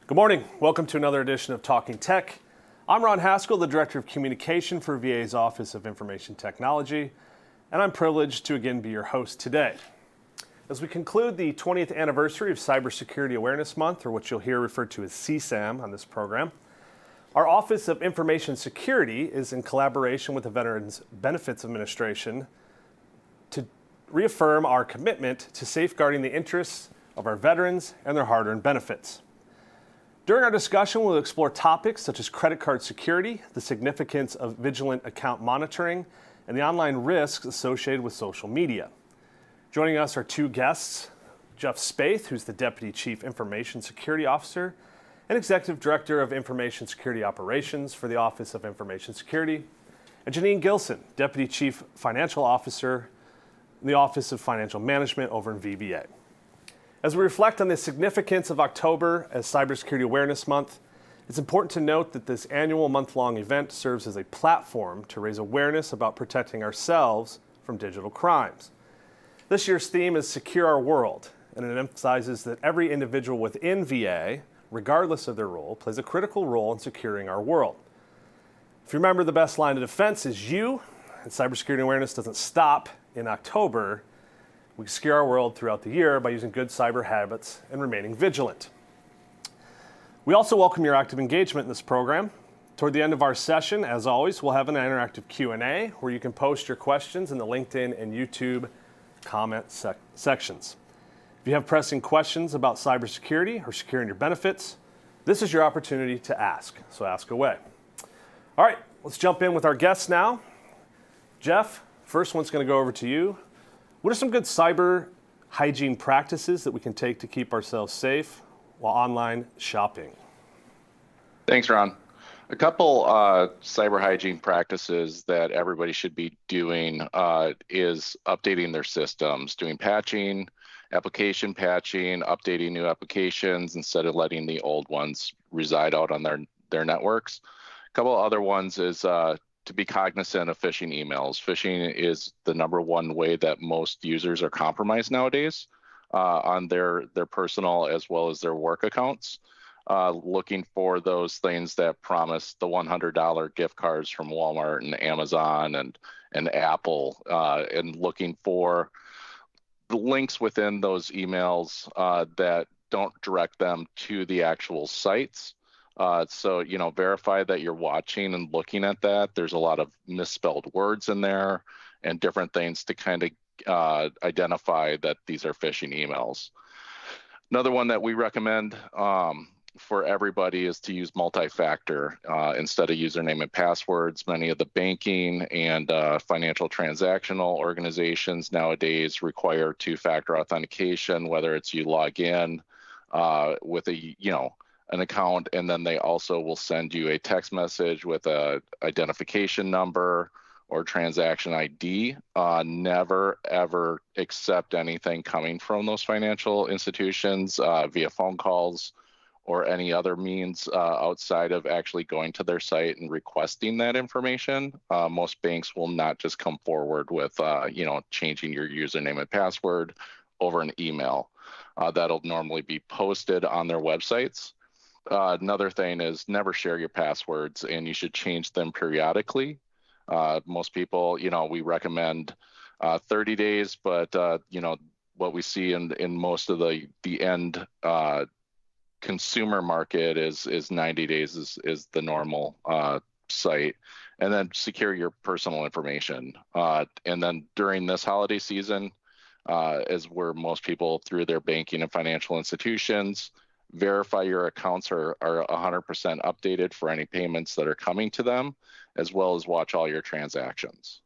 Good morning. Welcome to another edition of Talking Tech. I'm Ron Haskell, the Director of Communication for VA's Office of Information Technology, and I'm privileged to again be your host today. As we conclude the 20th anniversary of Cybersecurity Awareness Month, or what you'll hear referred to as CSAM on this program, our Office of Information Security is in collaboration with the Veterans Benefits Administration to reaffirm our commitment to safeguarding the interests of our veterans and their hard-earned benefits. During our discussion, we'll explore topics such as credit card security, the significance of vigilant account monitoring, and the online risks associated with social media. Joining us are two guests, Jeff Spaeth, who's the Deputy Chief Information Security Officer and Executive Director of Information Security Operations for the Office of Information Security, and Jeanine Gilson, Deputy Chief Financial Officer in the Office of Financial Management over in VBA. As we reflect on the significance of October as Cybersecurity Awareness Month, it's important to note that this annual month-long event serves as a platform to raise awareness about protecting ourselves from digital crimes. This year's theme is Secure Our World, and it emphasizes that every individual within VA, regardless of their role, plays a critical role in securing our world. If you remember, the best line of defense is you, and cybersecurity awareness doesn't stop in October. We secure our world throughout the year by using good cyber habits and remaining vigilant. We also welcome your active engagement in this program. Toward the end of our session, as always, we'll have an interactive Q&A where you can post your questions in the LinkedIn and YouTube comment sections. If you have pressing questions about cybersecurity or securing your benefits, this is your opportunity to ask, so ask away. All right, let's jump in with our guests now. Jeff, first one's going to go over to you. What are some good cyber hygiene practices that we can take to keep ourselves safe while online shopping? Thanks, Ron. A couple cyber hygiene practices that everybody should be doing is updating their systems, doing patching, application patching, updating new applications instead of letting the old ones reside out on their networks. A couple other ones is to be cognizant of phishing emails. Phishing is the #1 way that most users are compromised nowadays on their personal as well as their work accounts. Looking for those things that promise the $100 gift cards from Walmart and Amazon and Apple, and looking for the links within those emails that don't direct them to the actual sites. So, verify that you're watching and looking at that. There's a lot of misspelled words in there and different things to kind of identify that these are phishing emails. Another one that we recommend for everybody is to use multi-factor instead of username and passwords. Many of the banking and financial transactional organizations nowadays require two-factor authentication, whether it's you log in with an account, and then they also will send you a text message with a identification number or transaction ID. Never, ever accept anything coming from those financial institutions via phone calls or any other means outside of actually going to their site and requesting that information. Most banks will not just come forward with, changing your username and password over an email. That'll normally be posted on their websites. Another thing is never share your passwords, and you should change them periodically. Most people, we recommend 30 days, but what we see in most of the end consumer market is 90 days is the normal site. And then secure your personal information. And then during this holiday season, is where most people through their banking and financial institutions verify your accounts are 100% updated for any payments that are coming to them, as well as watch all your transactions.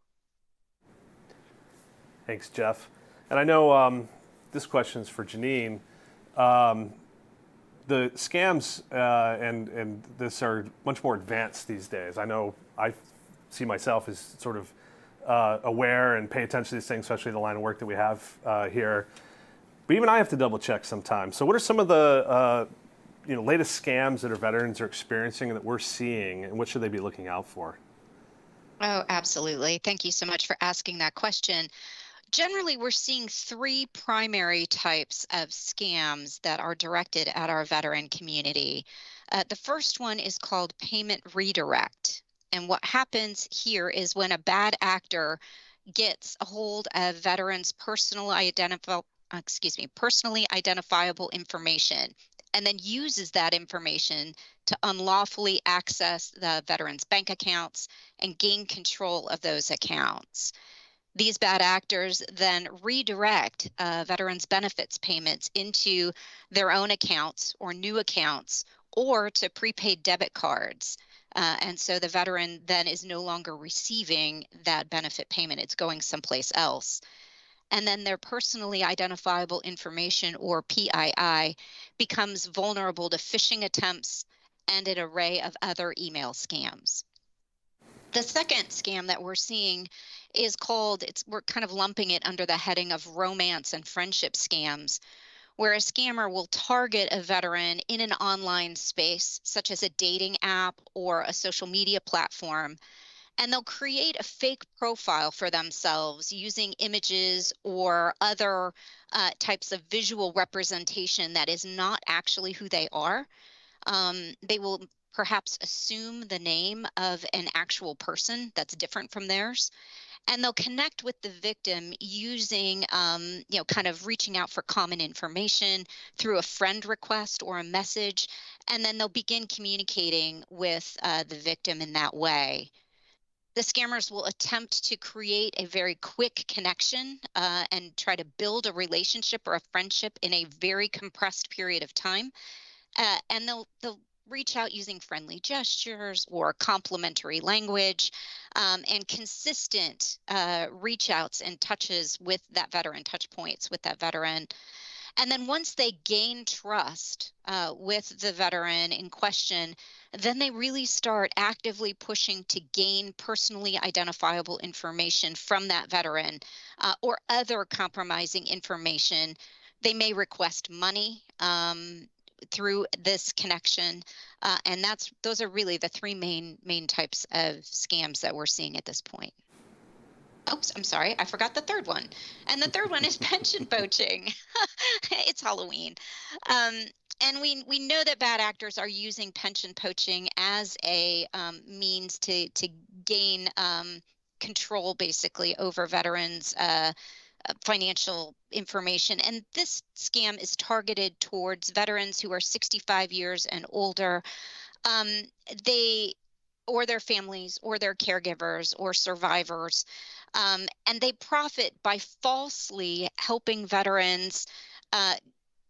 Thanks, Jeff. And I know this question is for Jeanine. The scams and this are much more advanced these days. I know I see myself as sort of aware and pay attention to these things, especially the line of work that we have here. But even I have to double check sometimes. So what are some of the latest scams that our veterans are experiencing and that we're seeing, and what should they be looking out for? Oh, absolutely. Thank you so much for asking that question. Generally, we're seeing three primary types of scams that are directed at our veteran community. The first one is called payment redirect. And what happens here is when a bad actor gets a hold of veterans' personally identifiable information and then uses that information to unlawfully access the veterans' bank accounts and gain control of those accounts. These bad actors then redirect veterans' benefits payments into their own accounts or new accounts or to prepaid debit cards. And so the veteran then is no longer receiving that benefit payment. It's going someplace else. And then their personally identifiable information, or PII, becomes vulnerable to phishing attempts and an array of other email scams. The second scam that we're seeing is we're kind of lumping it under the heading of romance and friendship scams, where a scammer will target a veteran in an online space, such as a dating app or a social media platform, and they'll create a fake profile for themselves using images or other types of visual representation that is not actually who they are. They will perhaps assume the name of an actual person that's different from theirs. And they'll connect with the victim using, kind of reaching out for common information through a friend request or a message. And then they'll begin communicating with the victim in that way. The scammers will attempt to create a very quick connection and try to build a relationship or a friendship in a very compressed period of time. And they'll reach out using friendly gestures or complimentary language, and consistent reach outs and touches with that veteran, touch points with that veteran. And then once they gain trust with the veteran in question, then they really start actively pushing to gain personally identifiable information from that veteran or other compromising information. They may request money through this connection. And those are really the three main types of scams that we're seeing at this point. Oops, I'm sorry, I forgot the third one. And the third one is pension poaching. It's Halloween. And we know that bad actors are using pension poaching as a means to gain control, basically, over veterans' financial information. And this scam is targeted towards veterans who are 65 years and older. Or their families or their caregivers or survivors. And they profit by falsely helping veterans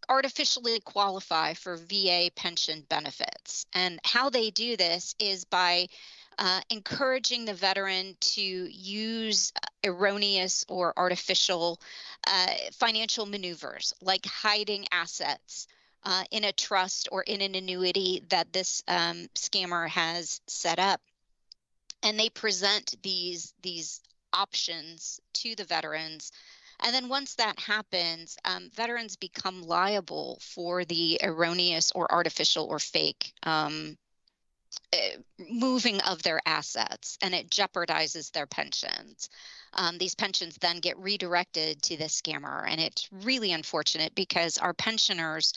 artificially qualify for VA pension benefits. And how they do this is by encouraging the veteran to use erroneous or artificial financial maneuvers, like hiding assets in a trust or in an annuity that this scammer has set up. And they present these options to the veterans. And then once that happens, veterans become liable for the erroneous or artificial or fake moving of their assets, and it jeopardizes their pensions. These pensions then get redirected to the scammer, and it's really unfortunate because our pensioners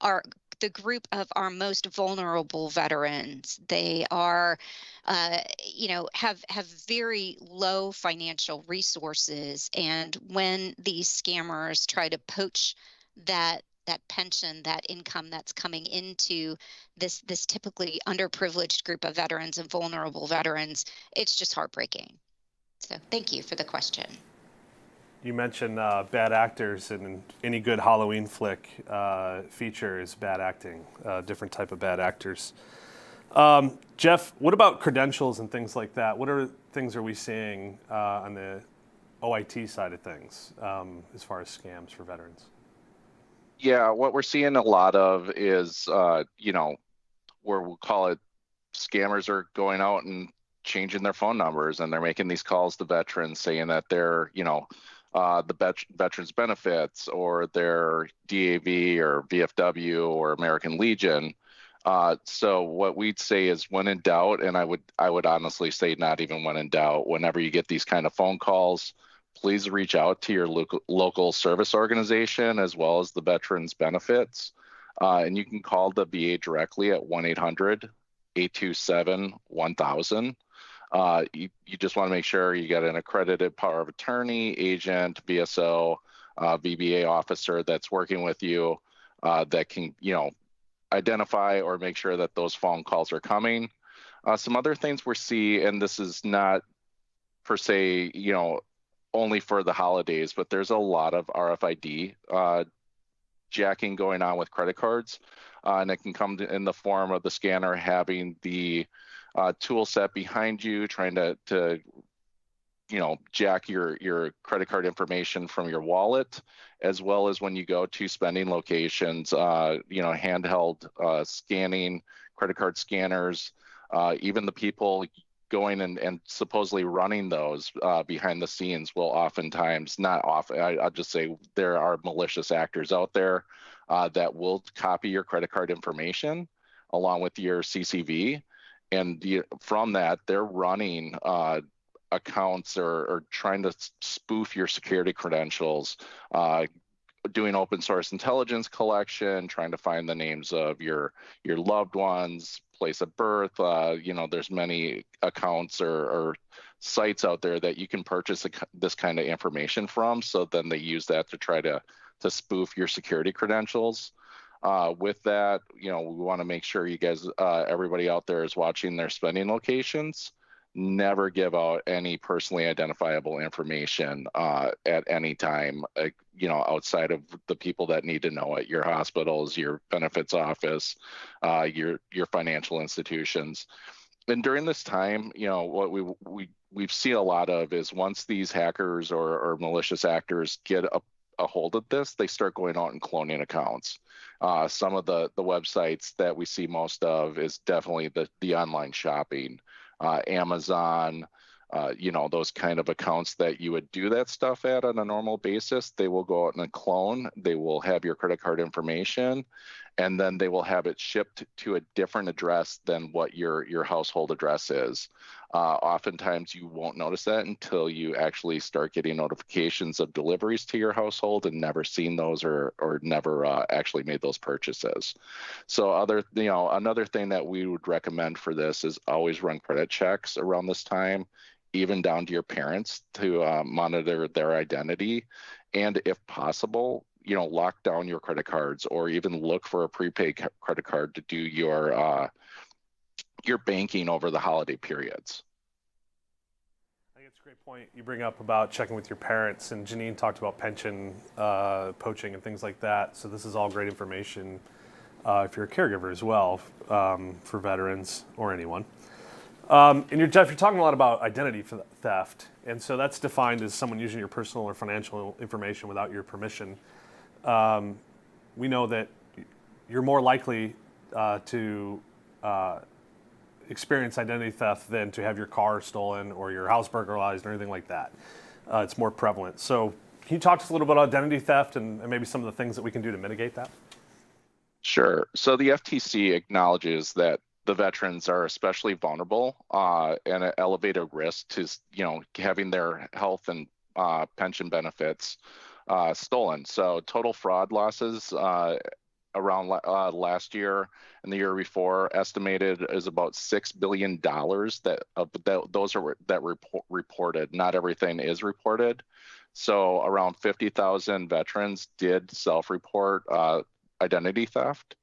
are the group of our most vulnerable veterans. They are, have very low financial resources, and when these scammers try to poach that pension, that income that's coming into this typically underprivileged group of veterans and vulnerable veterans, it's just heartbreaking. So thank you for the question. You mentioned bad actors, and any good Halloween flick features bad acting, different type of bad actors. Jeff, what about credentials and things like that? What things are we seeing on the OIT side of things as far as scams for veterans? Yeah, what we're seeing a lot of is, where we'll call it scammers are going out and changing their phone numbers, and they're making these calls to veterans saying that they're, the veterans benefits or their DAV or VFW or American Legion. So what we'd say is, when in doubt, and I would honestly say not even when in doubt, whenever you get these kind of phone calls, please reach out to your local service organization as well as the Veterans Benefits. And you can call the VA directly at 1-800-827-1000. You just want to make sure you got an accredited power of attorney, agent, VSO, VBA officer that's working with you that can, identify or make sure that those phone calls are coming. Some other things we see, and this is not per se, only for the holidays, but there's a lot of RFID jacking going on with credit cards, and it can come in the form of the scanner having the tool set behind you, trying to jack your credit card information from your wallet, as well as when you go to spending locations, handheld scanning, credit card scanners, even the people going and supposedly running those behind the scenes will oftentimes, not often, I'll just say there are malicious actors out there that will copy your credit card information along with your CCV. And from that, they're running accounts or trying to spoof your security credentials, doing open source intelligence collection, trying to find the names of your loved ones, place of birth. There's many accounts or sites out there that you can purchase this kind of information from. So then they use that to try to spoof your security credentials. With that, we want to make sure you guys, everybody out there is watching their spending locations. Never give out any personally identifiable information at any time, outside of the people that need to know it, your hospitals, your benefits office, your financial institutions. And during this time, what we've seen a lot of is once these hackers or malicious actors get a hold of this, they start going out and cloning accounts. Some of the websites that we see most of is definitely the online shopping. Amazon, those kind of accounts that you would do that stuff at on a normal basis, they will go out and clone. They will have your credit card information, and then they will have it shipped to a different address than what your household address is. Oftentimes you won't notice that until you actually start getting notifications of deliveries to your household and never seen those or never actually made those purchases. So another thing that we would recommend for this is always run credit checks around this time, even down to your parents, to monitor their identity. And if possible, lock down your credit cards or even look for a prepaid credit card to do your banking over the holiday periods. I think it's a great point you bring up about checking with your parents, and Jeanine talked about pension poaching and things like that. So this is all great information if you're a caregiver as well, for veterans or anyone. And Jeff, you're talking a lot about identity theft, and so that's defined as someone using your personal or financial information without your permission. We know that you're more likely to experience identity theft than to have your car stolen or your house burglarized or anything like that. It's more prevalent. So can you talk to us a little bit about identity theft and maybe some of the things that we can do to mitigate that? Sure. So the FTC acknowledges that the veterans are especially vulnerable and at elevated risk to, having their health and pension benefits stolen. So total fraud losses around last year and the year before estimated is about $6 billion that reported. Not everything is reported. So around 50,000 veterans did self-report identity theft.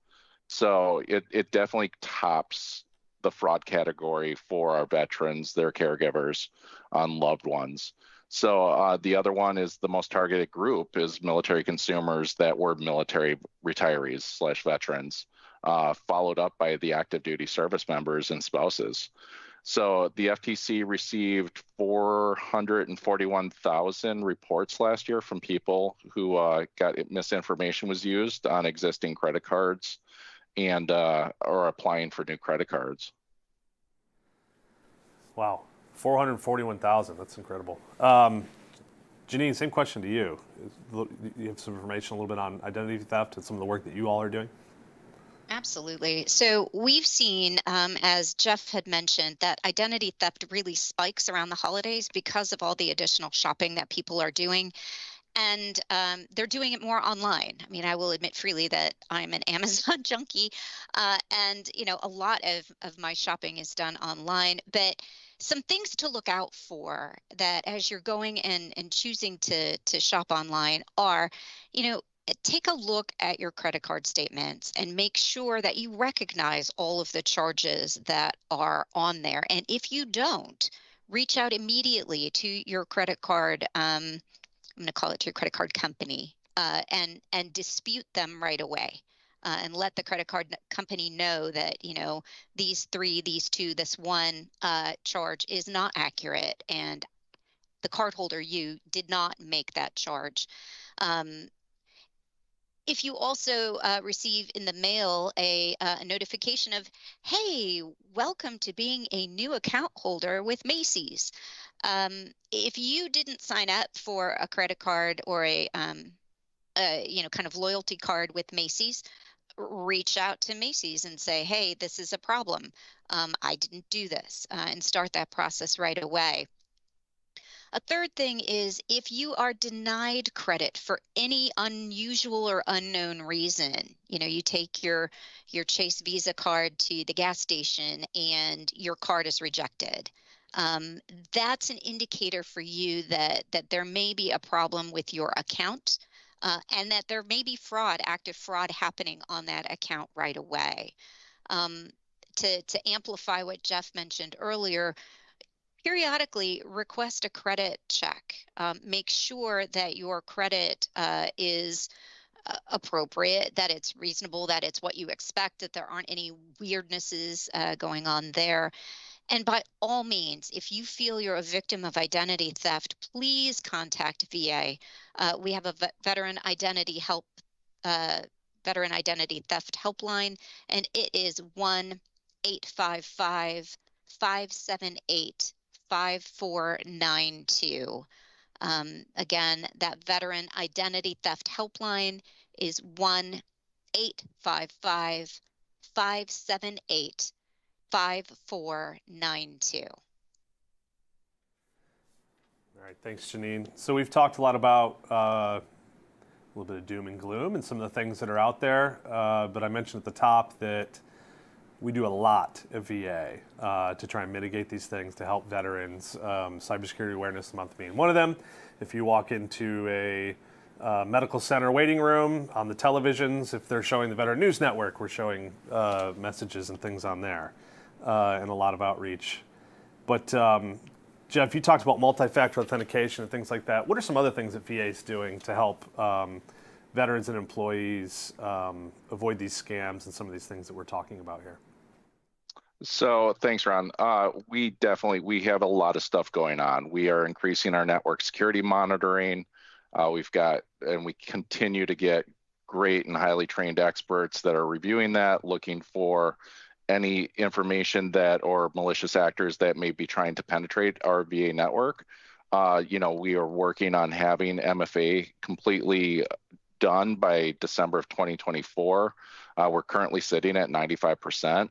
So it definitely tops the fraud category for our veterans, their caregivers, loved ones. So the other one is the most targeted group is military consumers that were military retirees / veterans, followed up by the active duty service members and spouses. So the FTC received 441,000 reports last year from people who got misinformation was used on existing credit cards and or applying for new credit cards. Wow, 441,000. That's incredible. Jeanine, same question to you. You have some information a little bit on identity theft and some of the work that you all are doing? Absolutely. So we've seen, as Jeff had mentioned, that identity theft really spikes around the holidays because of all the additional shopping that people are doing. And they're doing it more online. I mean, I will admit freely that I'm an Amazon junkie, and a lot of my shopping is done online. But some things to look out for that as you're going and choosing to shop online are, you know. Take a look at your credit card statements and make sure that you recognize all of the charges that are on there. And if you don't, reach out immediately to your credit card. I'm going to call it to your credit card company, and dispute them right away. And let the credit card company know that these three, these two, this one charge is not accurate, and the cardholder, you did not make that charge. Um, if you also receive in the mail a notification of, hey, welcome to being a new account holder with Macy's. If you didn't sign up for a credit card or a kind of loyalty card with Macy's, reach out to Macy's and say, hey, this is a problem. I didn't do this, and start that process right away. A third thing is if you are denied credit for any unusual or unknown reason, you take your Chase Visa card to the gas station and your card is rejected. That's an indicator for you that there may be a problem with your account, and that there may be active fraud happening on that account right away. Um, to amplify what Jeff mentioned earlier, periodically request a credit check. Make sure that your credit is appropriate, that it's reasonable, that it's what you expect, that there aren't any weirdnesses going on there. And by all means, if you feel you're a victim of identity theft, please contact VA. We have a veteran identity veteran identity theft helpline, and it is 1-855-578-5492. Again, that veteran identity theft helpline is 1-855-578-5492. All right, thanks, Jeanine. So we've talked a lot about a little bit of doom and gloom and some of the things that are out there, but I mentioned at the top that we do a lot at VA to try and mitigate these things to help veterans. Cybersecurity Awareness Month being one of them. If you walk into a medical center waiting room on the televisions, if they're showing the Veteran News Network, we're showing messages and things on there, and a lot of outreach. But Jeff, you talked about multi-factor authentication and things like that. What are some other things that VA is doing to help veterans and employees avoid these scams and some of these things that we're talking about here? So thanks, Ron. We have a lot of stuff going on. We are increasing our network security monitoring. We continue to get great and highly trained experts that are reviewing that, looking for any information or malicious actors that may be trying to penetrate our VA network. We are working on having MFA completely done by December of 2024. We're currently sitting at 95%.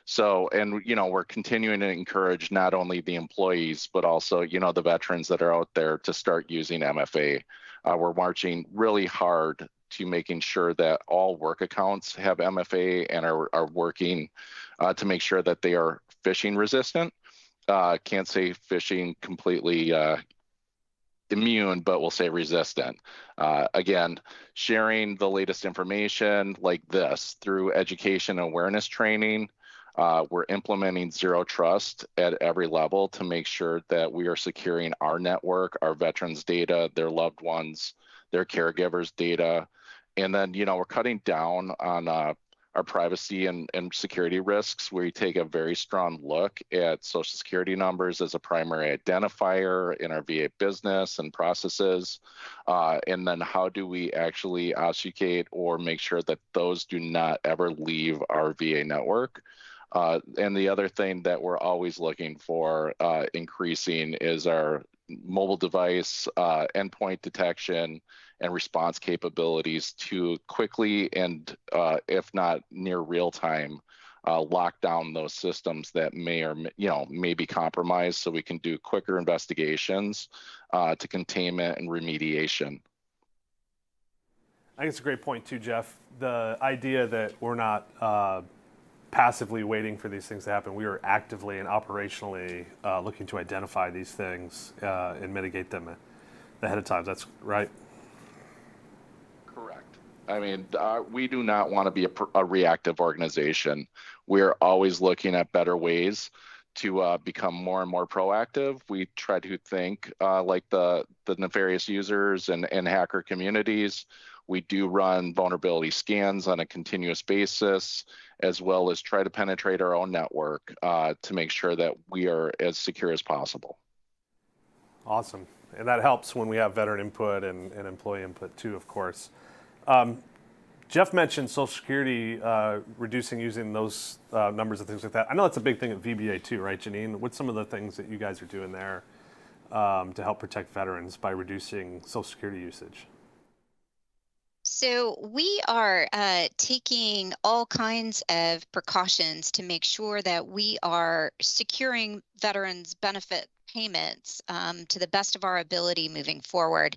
So, we're continuing to encourage not only the employees, but also, the veterans that are out there to start using MFA. We're marching really hard to making sure that all work accounts have MFA and are working to make sure that they are phishing resistant. Can't say phishing completely immune, but we'll say resistant. Again, sharing the latest information like this through education and awareness training. We're implementing zero trust at every level to make sure that we are securing our network, our veterans' data, their loved ones, their caregivers' data. And then, we're cutting down on our privacy and security risks. We take a very strong look at Social Security numbers as a primary identifier in our VA business and processes. And then how do we actually obfuscate or make sure that those do not ever leave our VA network? And the other thing that we're always looking for increasing is our mobile device endpoint detection and response capabilities to quickly and if not near real time lock down those systems that may be compromised, so we can do quicker investigations to containment and remediation. I think it's a great point too, Jeff. The idea that we're not passively waiting for these things to happen. We are actively and operationally looking to identify these things and mitigate them ahead of time. That's right. Correct. I mean, we do not want to be a reactive organization. We're always looking at better ways to become more and more proactive. We try to think like the nefarious users and hacker communities. We do run vulnerability scans on a continuous basis, as well as try to penetrate our own network to make sure that we are as secure as possible. Awesome. And that helps when we have veteran input and employee input too, of course. Jeff mentioned Social Security reducing using those numbers and things like that. I know that's a big thing at VBA too, right, Jeanine? What's some of the things that you guys are doing there to help protect veterans by reducing Social Security usage? So we are taking all kinds of precautions to make sure that we are securing veterans' benefit payments to the best of our ability moving forward.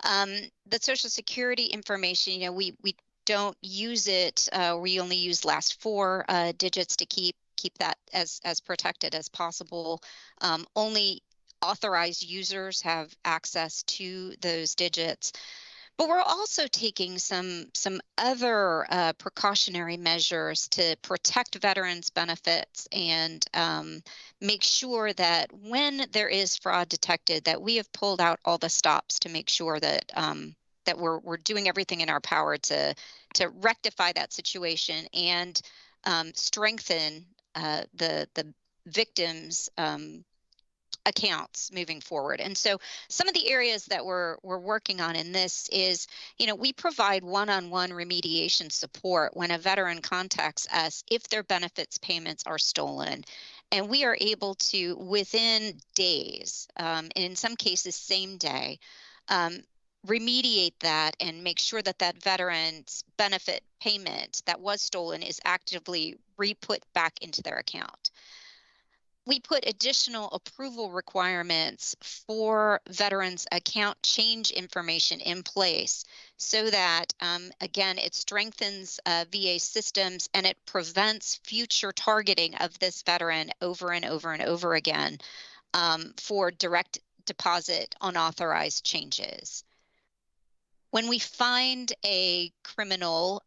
The Social Security information, we don't use it. We only use last four digits to keep that as protected as possible. Only authorized users have access to those digits. But we're also taking some other precautionary measures to protect veterans' benefits and make sure that when there is fraud detected, that we have pulled out all the stops to make sure that that we're doing everything in our power to rectify that situation and strengthen the victims' accounts moving forward. And so some of the areas that we're working on in this is, we provide one-on-one remediation support when a veteran contacts us if their benefits payments are stolen. And we are able to, within days, and in some cases same day, remediate that and make sure that that veteran's benefit payment that was stolen is actively re-put back into their account. We put additional approval requirements for veterans' account change information in place so that, again, it strengthens VA systems and it prevents future targeting of this veteran over and over and over again for direct deposit unauthorized changes. When we find a criminal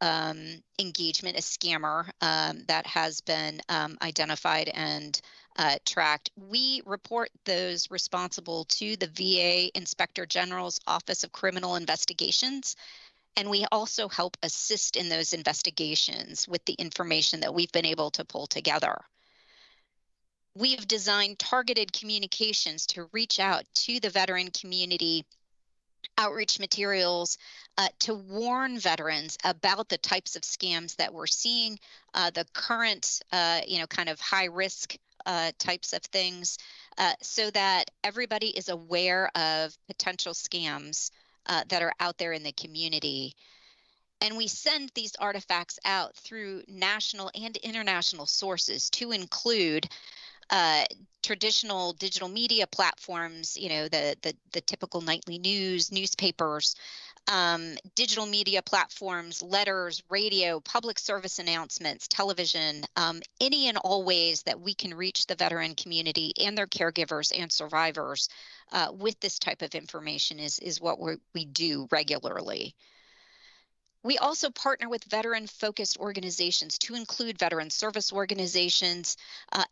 engagement, a scammer that has been identified and tracked, we report those responsible to the VA Inspector General's Office of Criminal Investigations, and we also help assist in those investigations with the information that we've been able to pull together. We've designed targeted communications to reach out to the veteran community, outreach materials to warn veterans about the types of scams that we're seeing, the current, kind of high risk types of things, so that everybody is aware of potential scams that are out there in the community. And we send these artifacts out through national and international sources to include traditional digital media platforms, the typical nightly news, newspapers, digital media platforms, letters, radio, public service announcements, television, any and all ways that we can reach the veteran community and their caregivers and survivors with this type of information is what we do regularly. We also partner with veteran-focused organizations to include veteran service organizations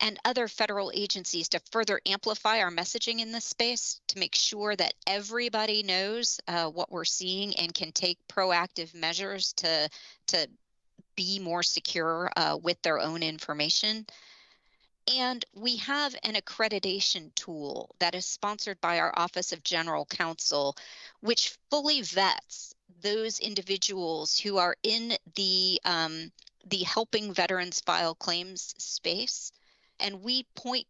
and other federal agencies to further amplify our messaging in this space to make sure that everybody knows what we're seeing and can take proactive measures to be more secure with their own information. And we have an accreditation tool that is sponsored by our Office of General Counsel, which fully vets those individuals who are in the helping veterans file claims space And we point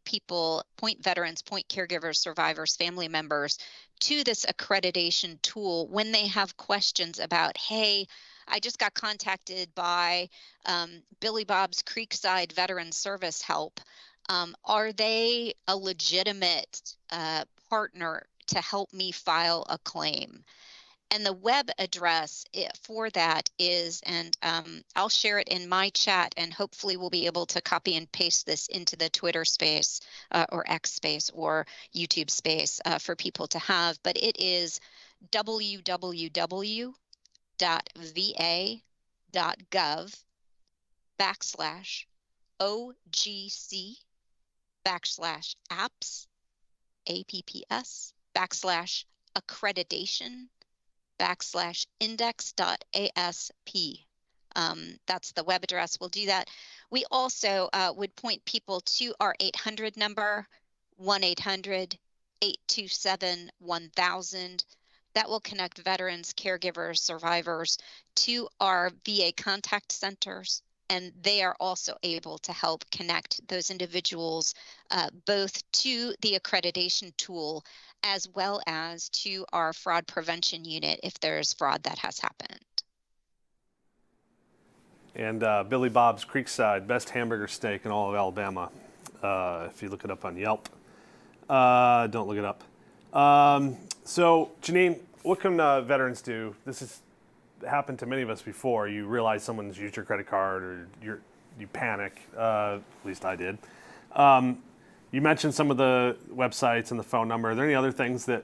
veterans, point caregivers, survivors, family members to this accreditation tool when they have questions about, hey, I just got contacted by Billy Bob's Creekside Veteran Service Help. Are they a legitimate partner to help me file a claim? And the web address for that is, and I'll share it in my chat, and hopefully we'll be able to copy and paste this into the Twitter space or X space or YouTube space for people to have. But it is www.vac/ogc/apps/accreditation/index.asp. That's the web address. We'll do that. We also would point people to our 800 number, 1-800-827-1000. That will connect veterans, caregivers, survivors to our VA contact centers, and they are also able to help connect those individuals both to the accreditation tool as well as to our fraud prevention unit if there's fraud that has happened. And Billy Bob's Creekside, best hamburger steak in all of Alabama. If you look it up on Yelp. Don't look it up. So, Jeanine, what can veterans do? This has happened to many of us before. You realize someone's used your credit card, or you panic. At least I did. You mentioned some of the websites and the phone number. Are there any other things that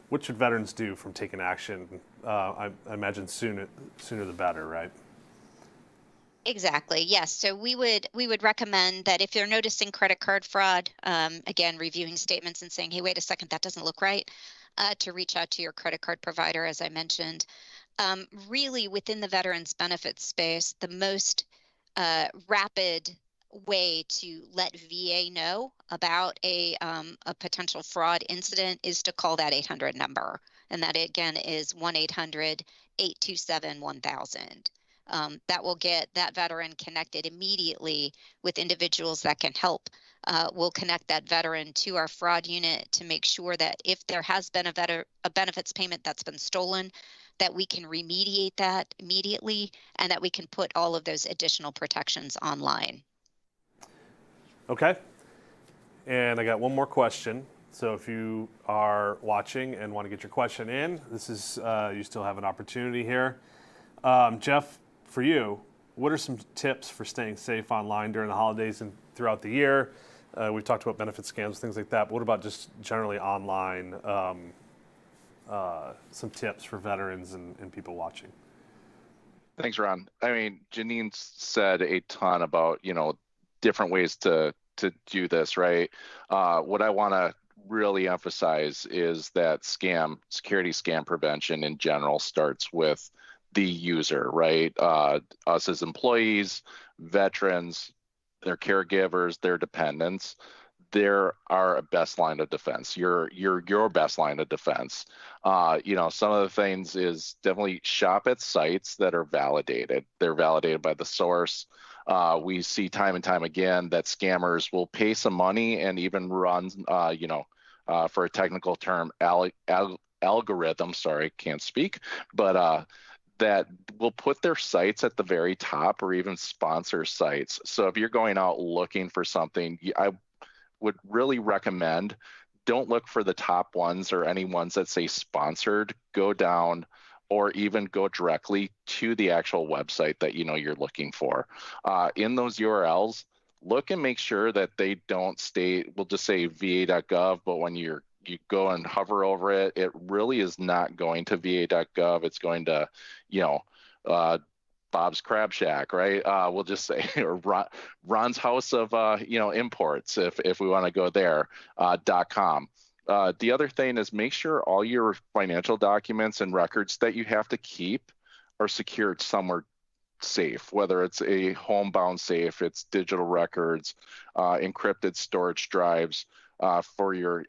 what should veterans do from taking action? I imagine sooner the better, right? Exactly. Yes. So we would recommend that if you're noticing credit card fraud, again, reviewing statements and saying, hey, wait a second, that doesn't look right, to reach out to your credit card provider, as I mentioned. Really, within the veterans benefits space, the most rapid way to let VA know about a potential fraud incident is to call that 800 number. And that, again, is 1-800-827-1000. That will get that veteran connected immediately with individuals that can help. We'll connect that veteran to our fraud unit to make sure that if there has been a benefits payment that's been stolen, that we can remediate that immediately and that we can put all of those additional protections online. Okay. And I got one more question. So if you are watching and want to get your question in, this is you still have an opportunity here. Jeff, for you, what are some tips for staying safe online during the holidays and throughout the year? We've talked about benefit scams, things like that. But what about just generally online? Some tips for veterans and people watching. Thanks, Ron. I mean, Jeanine said a ton about, different ways to do this, right? What I want to really emphasize is that security scam prevention in general starts with the user, right? Us as employees, veterans, their caregivers, their dependents. They're our best line of defense. Your best line of defense. Some of the things is definitely shop at sites that are validated. They're validated by the source. We see time and time again that scammers will pay some money and even run, for a technical term, algorithm. Sorry, can't speak, but that will put their sites at the very top or even sponsor sites. So if you're going out looking for something, I would really recommend don't look for the top ones or any ones that say sponsored. Go down or even go directly to the actual website that you're looking for. In those URLs, look and make sure that they don't state, we'll just say va.gov, but when you go and hover over it, it really is not going to va.gov. It's going to, Bob's Crab Shack, right? We'll just say, or Ron's House of, Imports, if we want to go there, .com. The other thing is make sure all your financial documents and records that you have to keep are secured somewhere safe, whether it's a homebound safe, it's digital records, encrypted storage drives for your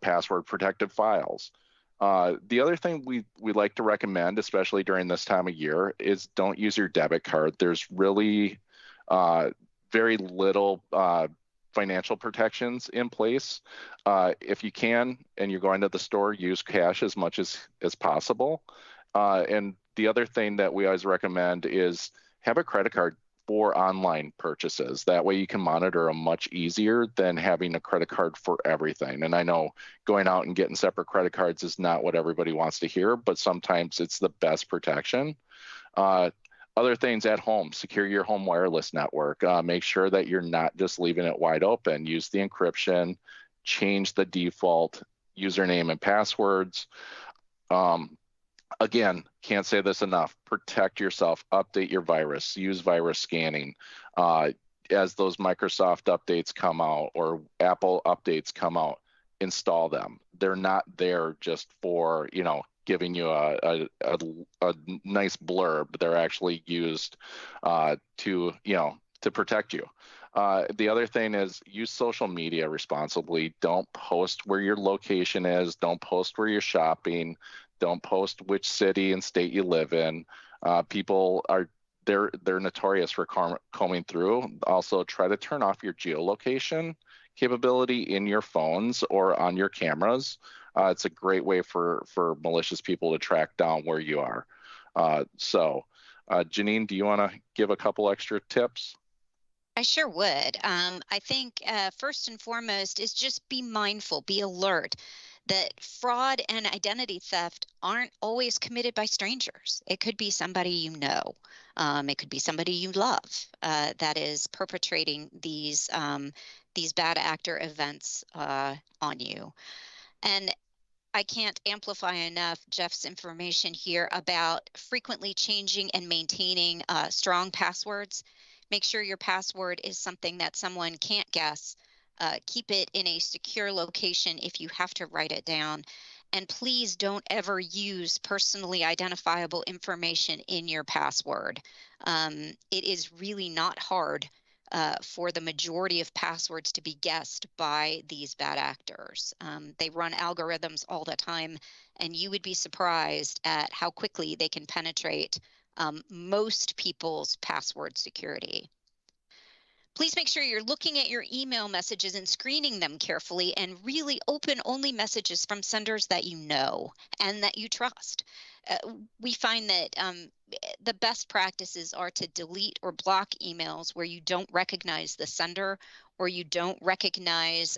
password protected files. The other thing we like to recommend, especially during this time of year, is don't use your debit card. There's really very little financial protections in place. If you can, and you're going to the store, use cash as much as possible. And the other thing that we always recommend is have a credit card for online purchases. That way you can monitor them much easier than having a credit card for everything. And I know going out and getting separate credit cards is not what everybody wants to hear, but sometimes it's the best protection. Other things at home, secure your home wireless network. Make sure that you're not just leaving it wide open. Use the encryption, change the default username and passwords. Again, can't say this enough. Protect yourself, update your virus, use virus scanning. As those Microsoft updates come out or Apple updates come out, install them. They're not there just for, giving you a nice blurb. They're actually used to protect you. The other thing is use social media responsibly. Don't post where your location is. Don't post where you're shopping. Don't post which city and state you live in. People are they're notorious for combing through. Also, try to turn off your geolocation capability in your phones or on your cameras. It's a great way for malicious people to track down where you are. Jeanine, do you want to give a couple extra tips? I sure would. I think first and foremost is just be mindful, be alert that fraud and identity theft aren't always committed by strangers. It could be somebody you know. It could be somebody you love that is perpetrating these bad actor events on you. And I can't amplify enough Jeff's information here about frequently changing and maintaining strong passwords. Make sure your password is something that someone can't guess. Keep it in a secure location if you have to write it down. And please don't ever use personally identifiable information in your password. It is really not hard for the majority of passwords to be guessed by these bad actors. They run algorithms all the time, and you would be surprised at how quickly they can penetrate most people's password security. Please make sure you're looking at your email messages and screening them carefully, and really open only messages from senders that you know and that you trust. We find that the best practices are to delete or block emails where you don't recognize the sender, or you don't recognize,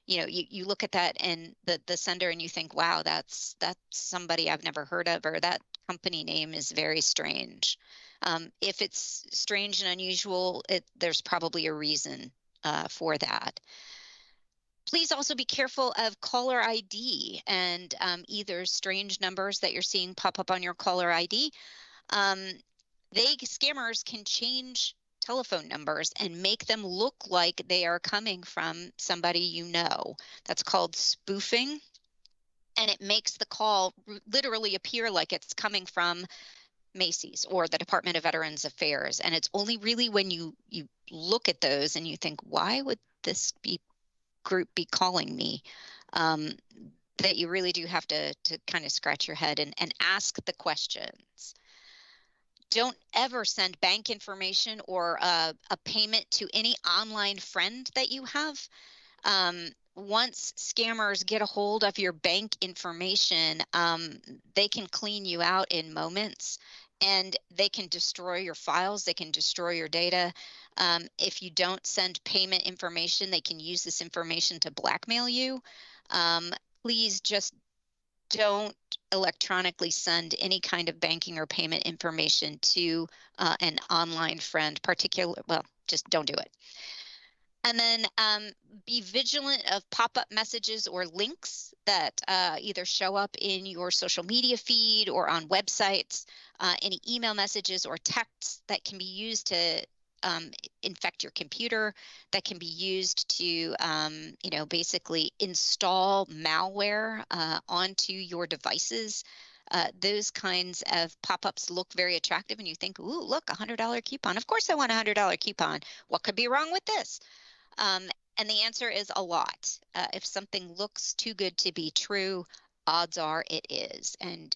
you look at that and the sender and you think, wow, that's somebody I've never heard of, or that company name is very strange. If it's strange and unusual, there's probably a reason for that. Please also be careful of caller ID and either strange numbers that you're seeing pop up on your caller ID. Scammers can change telephone numbers and make them look like they are coming from somebody you know. That's called spoofing. And it makes the call literally appear like it's coming from Macy's or the Department of Veterans Affairs. And it's only really when you look at those and you think, why would this group be calling me, that you really do have to kind of scratch your head and ask the questions. Don't ever send bank information or a payment to any online friend that you have. Once scammers get a hold of your bank information, they can clean you out in moments, and they can destroy your files. They can destroy your data. If you don't send payment information, they can use this information to blackmail you. Please just don't electronically send any kind of banking or payment information to an online friend, just don't do it. And then be vigilant of pop-up messages or links that either show up in your social media feed or on websites, any email messages or texts that can be used to infect your computer, that can be used to, basically install malware onto your devices. Those kinds of pop-ups look very attractive, and you think, ooh, look, $100 coupon. Of course I want a $100 coupon. What could be wrong with this? And the answer is a lot. If something looks too good to be true, odds are it is. And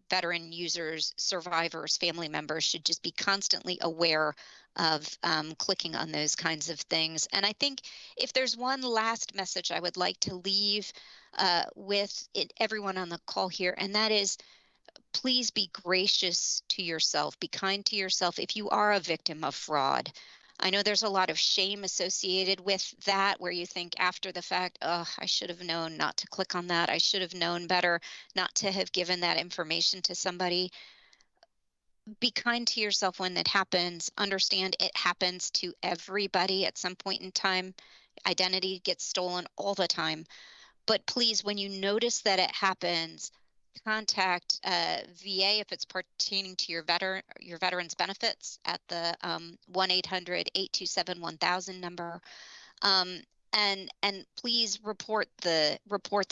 veteran users, survivors, family members should just be constantly aware of clicking on those kinds of things. And I think if there's one last message I would like to leave with everyone on the call here, and that is, please be gracious to yourself, be kind to yourself if you are a victim of fraud. I know there's a lot of shame associated with that, where you think after the fact, oh, I should have known not to click on that. I should have known better not to have given that information to somebody. Be kind to yourself when it happens. Understand it happens to everybody at some point in time. Identity gets stolen all the time. But please, when you notice that it happens, contact VA if it's pertaining to your veterans benefits at the 1-800-827-1000 number, and please report the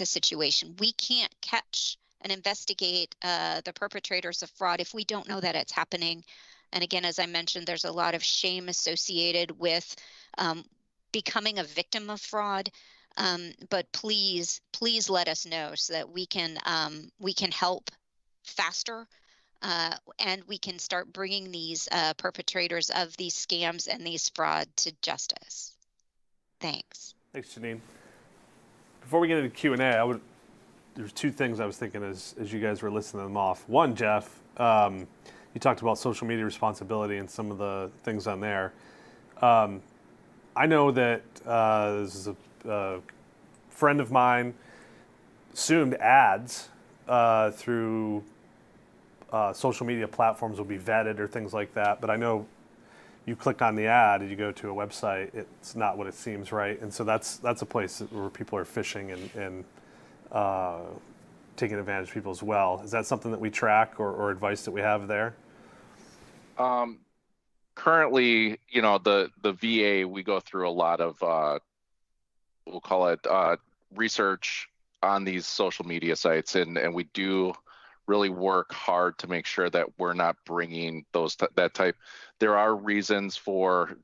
situation. We can't catch and investigate the perpetrators of fraud if we don't know that it's happening. And again, as I mentioned, there's a lot of shame associated with becoming a victim of fraud. But please let us know so that we can help faster, and we can start bringing these perpetrators of these scams and these fraud to justice. Thanks. Thanks, Jeanine. Before we get into Q&A, there's two things I was thinking as you guys were listing them off. One, Jeff, you talked about social media responsibility and some of the things on there. I know that this is a friend of mine assumed ads through social media platforms will be vetted or things like that. But I know you click on the ad and you go to a website, it's not what it seems, right? And so that's a place where people are phishing and taking advantage of people as well. Is that something that we track or advice that we have there? Currently, the VA, we go through a lot of we'll call it research on these social media sites, and we do really work hard to make sure that we're not bringing that type. There are reasons for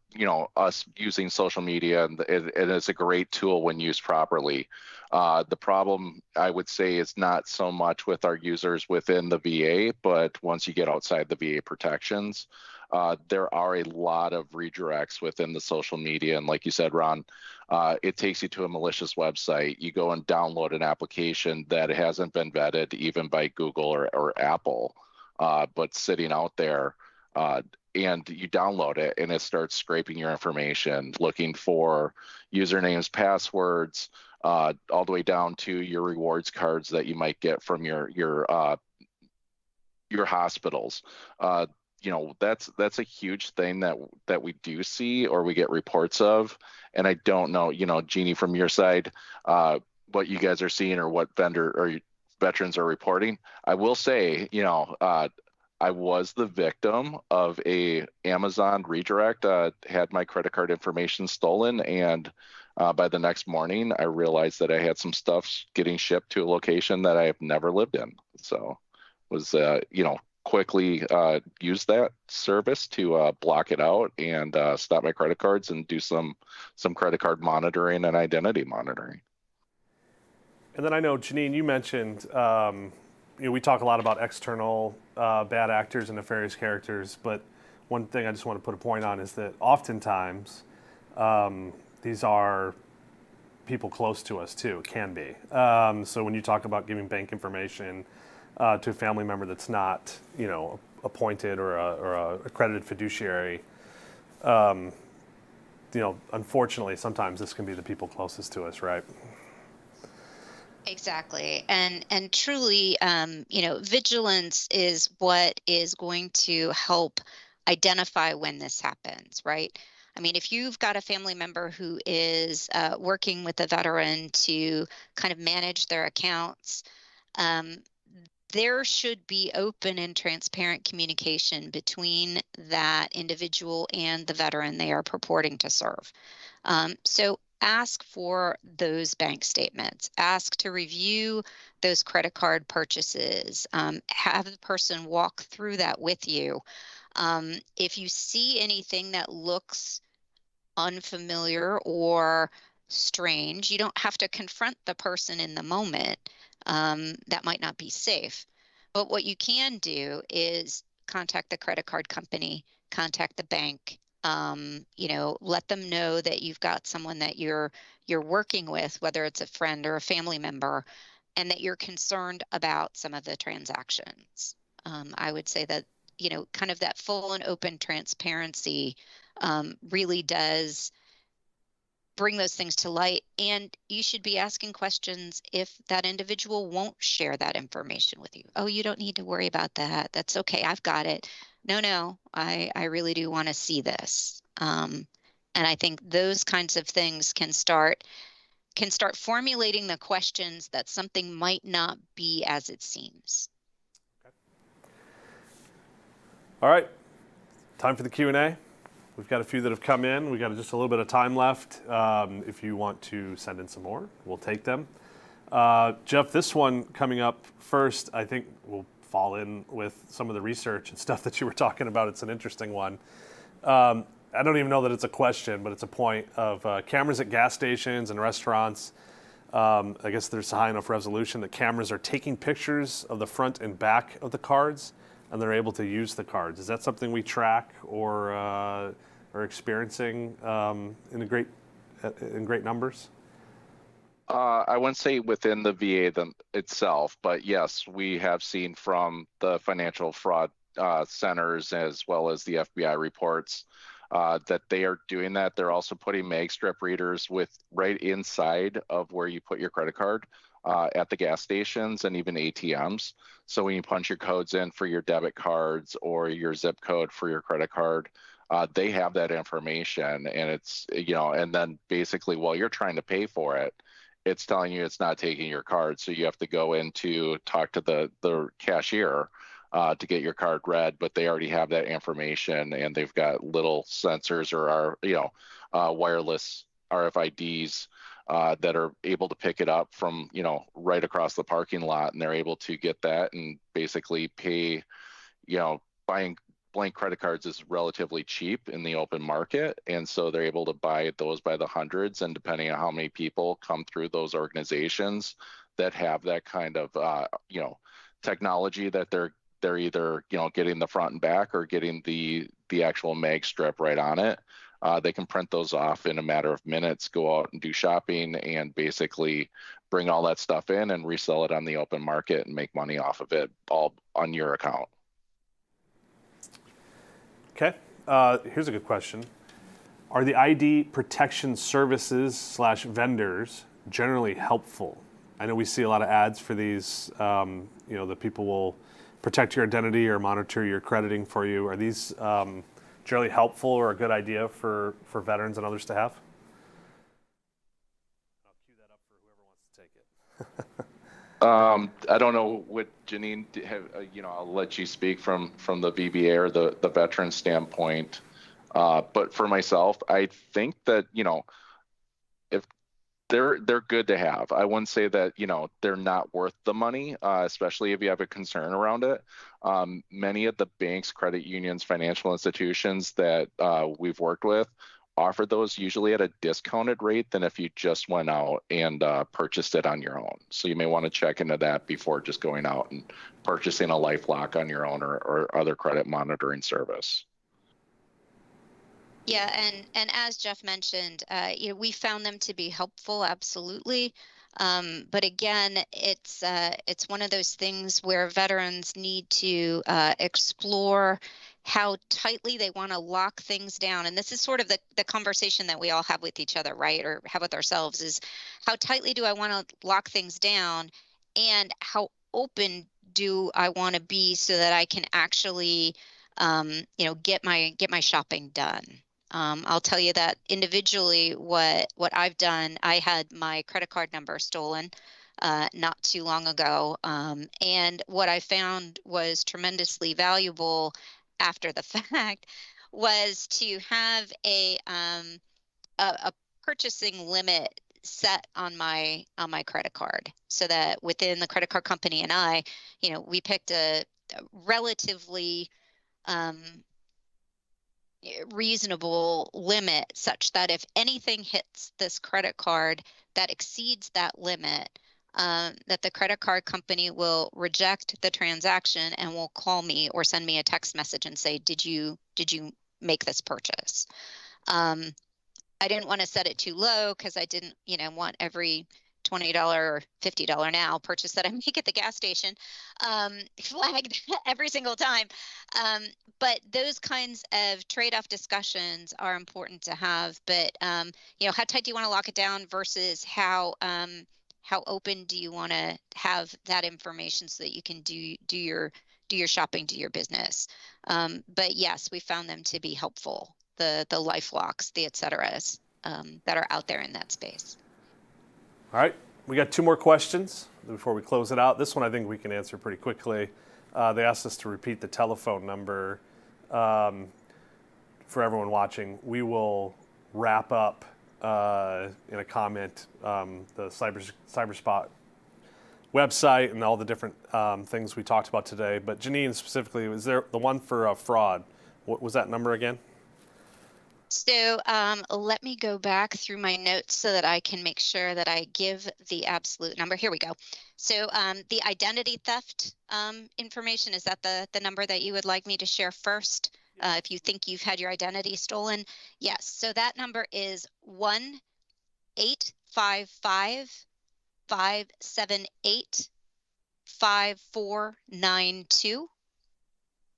us using social media, and it's a great tool when used properly. The problem, I would say, is not so much with our users within the VA, but once you get outside the VA protections, there are a lot of redirects within the social media. And like you said, Ron, it takes you to a malicious website. You go and download an application that hasn't been vetted even by Google or Apple, but sitting out there, and you download it and it starts scraping your information, looking for usernames, passwords, all the way down to your rewards cards that you might get from your hospitals. That's a huge thing that we do see or we get reports of. And I don't know, Jeannie, from your side, what you guys are seeing or what vendor or veterans are reporting. I will say, I was the victim of a Amazon redirect, had my credit card information stolen, and by the next morning, I realized that I had some stuff getting shipped to a location that I have never lived in. So was, quickly use that service to block it out and stop my credit cards and do some credit card monitoring and identity monitoring. And then I know, Jeanine, you mentioned, we talk a lot about external bad actors and nefarious characters, but one thing I just want to put a point on is that oftentimes these are people close to us too, can be. So when you talk about giving bank information to a family member that's not, appointed or a accredited fiduciary, unfortunately, sometimes this can be the people closest to us, right? Exactly. And truly, vigilance is what is going to help identify when this happens, right? I mean, if you've got a family member who is working with a veteran to kind of manage their accounts, there should be open and transparent communication between that individual and the veteran they are purporting to serve. So ask for those bank statements, ask to review those credit card purchases, have the person walk through that with you. If you see anything that looks unfamiliar or strange, you don't have to confront the person in the moment. That might not be safe. But what you can do is contact the credit card company, contact the bank, let them know that you've got someone that you're working with, whether it's a friend or a family member, and that you're concerned about some of the transactions. I would say that, kind of that full and open transparency really does bring those things to light. And you should be asking questions if that individual won't share that information with you. Oh, you don't need to worry about that. That's okay. I've got it. No, I really do want to see this. And I think those kinds of things can start formulating the questions that something might not be as it seems. All right, time for the Q&A. We've got a few that have come in. We've got just a little bit of time left. If you want to send in some more, we'll take them. Jeff, this one coming up first, I think will fall in with some of the research and stuff that you were talking about. It's an interesting one. I don't even know that it's a question, but it's a point of cameras at gas stations and restaurants. I guess there's a high enough resolution that cameras are taking pictures of the front and back of the cards, and they're able to use the cards. Is that something we track or are experiencing in great numbers? I wouldn't say within the VA itself, but yes, we have seen from the financial fraud centers as well as the FBI reports that they are doing that. They're also putting mag strip readers right inside of where you put your credit card at the gas stations and even ATMs. So when you punch your codes in for your debit cards or your zip code for your credit card, they have that information, and it's, and then basically while you're trying to pay for it, it's telling you it's not taking your card. So you have to go in to talk to the cashier to get your card read, but they already have that information, and they've got little sensors or wireless RFIDs that are able to pick it up from, right across the parking lot, and they're able to get that and basically pay, buying blank credit cards is relatively cheap in the open market. And so they're able to buy those by the hundreds, and depending on how many people come through those organizations that have that kind of, technology, that they're either, getting the front and back or getting the actual mag strip right on it. They can print those off in a matter of minutes, go out and do shopping, and basically bring all that stuff in and resell it on the open market and make money off of it all on your account. Okay, here's a good question. Are the ID protection services / vendors generally helpful? I know we see a lot of ads for these, that people will protect your identity or monitor your crediting for you. Are these generally helpful or a good idea for veterans and others to have? I'll cue that up for whoever wants to take it. I don't know what Jeanine, I'll let you speak from the VBA or the veteran standpoint. But for myself, I think that, if they're good to have. I wouldn't say that, they're not worth the money, especially if you have a concern around it. Many of the banks, credit unions, financial institutions that we've worked with offer those usually at a discounted rate than if you just went out and purchased it on your own. So you may want to check into that before just going out and purchasing a LifeLock on your own or other credit monitoring service. Yeah, and as Jeff mentioned, we found them to be helpful, absolutely. But again, it's one of those things where veterans need to explore how tightly they want to lock things down. And this is sort of the conversation that we all have with each other, right? Or have with ourselves, is how tightly do I want to lock things down, and how open do I want to be so that I can actually, get my shopping done. I'll tell you that individually, what I've done, I had my credit card number stolen not too long ago. And what I found was tremendously valuable after the fact was to have a purchasing limit set on my credit card, so that within the credit card company and I, we picked a relatively reasonable limit, such that if anything hits this credit card that exceeds that limit, that the credit card company will reject the transaction and will call me or send me a text message and say, did you make this purchase? I didn't want to set it too low because I didn't, want every $20 or $50 now purchase that I make at the gas station flagged every single time. But those kinds of trade-off discussions are important to have. But how tight do you want to lock it down versus how open do you want to have that information so that you can do your shopping, do your business? But yes, we found them to be helpful. The LifeLocks, the et ceteras that are out there in that space. All right, we got 2 more questions before we close it out. This one I think we can answer pretty quickly. They asked us to repeat the telephone number for everyone watching. We will wrap up in a comment the Cyberspot website and all the different things we talked about today. But Jeanine specifically, was there the one for fraud? What was that number again? So let me go back through my notes so that I can make sure that I give the absolute number. Here we go. So the identity theft information, is that the number that you would like me to share first? If you think you've had your identity stolen? Yes. So that number is 1-855-578-5492.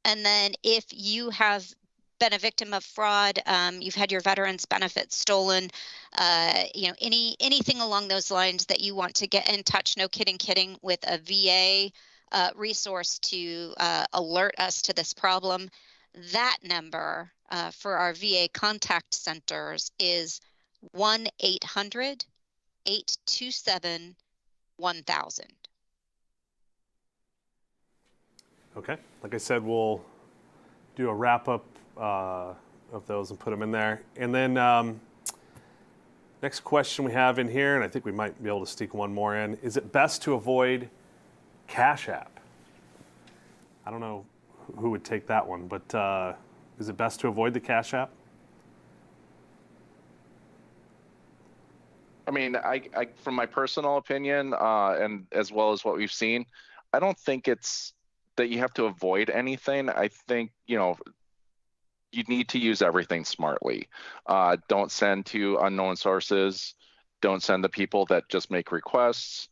And then if you have been a victim of fraud, you've had your veterans benefits stolen, anything along those lines that you want to get in touch, no kidding, with a VA resource to alert us to this problem, that number for our VA contact centers is 1-800-827-1000. Okay, like I said, we'll do a wrap up of those and put them in there. And then next question we have in here, and I think we might be able to sneak one more in. Is it best to avoid Cash App? I don't know who would take that one, but is it best to avoid the Cash App? I mean, I from my personal opinion, and as well as what we've seen, I don't think it's that you have to avoid anything. I think, you need to use everything smartly. Don't send to unknown sources. Don't send to people that just make requests.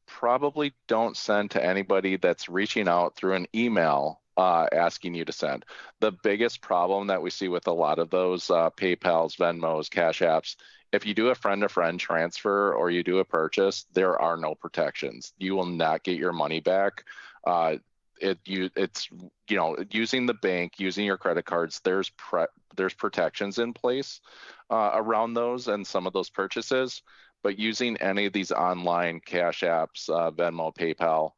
Probably don't send to anybody that's reaching out through an email asking you to send. The biggest problem that we see with a lot of those PayPals, Venmos, Cash Apps, if you do a friend-to-friend transfer or you do a purchase, there are no protections. You will not get your money back. It's using the bank, using your credit cards, there's protections in place around those and some of those purchases, but using any of these online cash apps, Venmo, PayPal,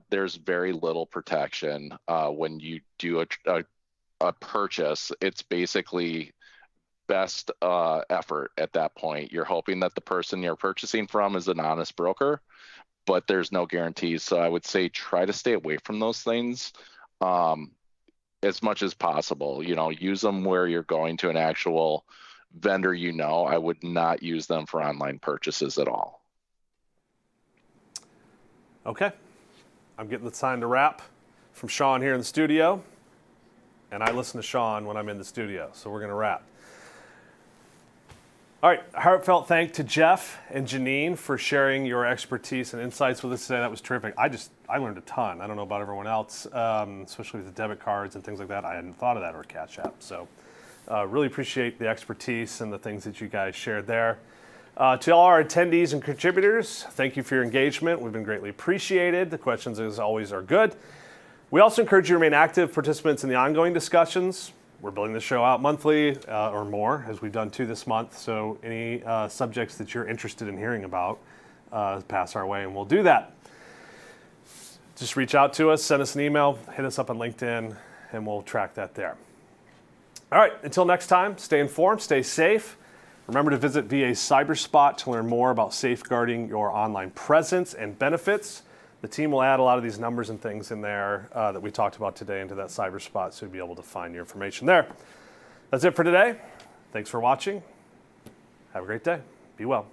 there's very little protection when you do a purchase. It's basically best effort at that point. You're hoping that the person you're purchasing from is an honest broker, but there's no guarantees. So I would say try to stay away from those things as much as possible. Use them where you're going to an actual vendor. I would not use them for online purchases at all. Okay. I'm getting the sign to wrap from Sean here in the studio, and I listen to Sean when I'm in the studio, so we're going to wrap. All right, heartfelt thank to Jeff and Jeanine for sharing your expertise and insights with us today. That was terrific. I learned a ton. I don't know about everyone else, especially with the debit cards and things like that. I hadn't thought of that or Cash App. So really appreciate the expertise and the things that you guys shared there. To all our attendees and contributors, thank you for your engagement. We've been greatly appreciated. The questions, as always, are good. We also encourage you to remain active participants in the ongoing discussions. We're building the show out monthly or more, as we've done 2 this month. So any subjects that you're interested in hearing about, pass our way and we'll do that. Just reach out to us, send us an email, hit us up on LinkedIn, and we'll track that there. All right, until next time, stay informed, stay safe. Remember to visit VA's Cyberspot to learn more about safeguarding your online presence and benefits. The team will add a lot of these numbers and things in there that we talked about today into that Cyberspot, so you'll be able to find your information there. That's it for today. Thanks for watching. Have a great day. Be well.